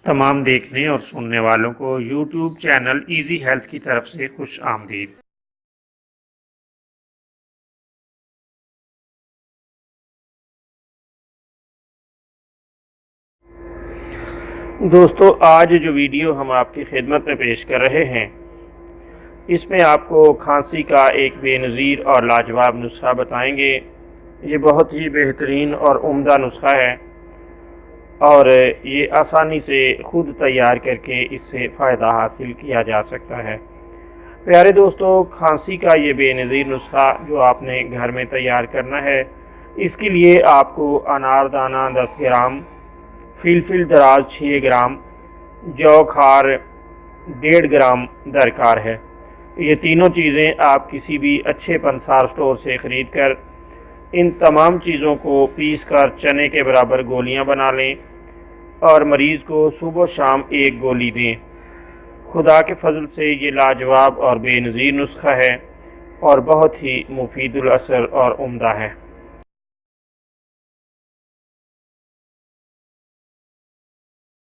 تمام دیکھنے اور سننے والوں کو یوٹیوب چینل ایزی ہیلتھ کی طرف سے خوش آمدید۔ دوستو، آج جو ویڈیو ہم آپ کی خدمت میں پیش کر رہے ہیں، اس میں آپ کو کھانسی کا ایک بے نظیر اور لاجواب نسخہ بتائیں گے۔ یہ بہت ہی بہترین اور عمدہ نسخہ ہے اور یہ آسانی سے خود تیار کر کے اس سے فائدہ حاصل کیا جا سکتا ہے۔ پیارے دوستو، کھانسی کا یہ بے نظیر نسخہ جو آپ نے گھر میں تیار کرنا ہے، اس کے لیے آپ کو انار دانہ 10 گرام، فلفل دراز 6 گرام، جو کھار 1.5 گرام درکار ہے۔ یہ تینوں چیزیں آپ کسی بھی اچھے پنسار سٹور سے خرید کر ان تمام چیزوں کو پیس کر چنے کے برابر گولیاں بنا لیں اور مریض کو صبح و شام ایک گولی دیں۔ خدا کے فضل سے یہ لاجواب اور بے نظیر نسخہ ہے اور بہت ہی مفید الاثر اور عمدہ ہے۔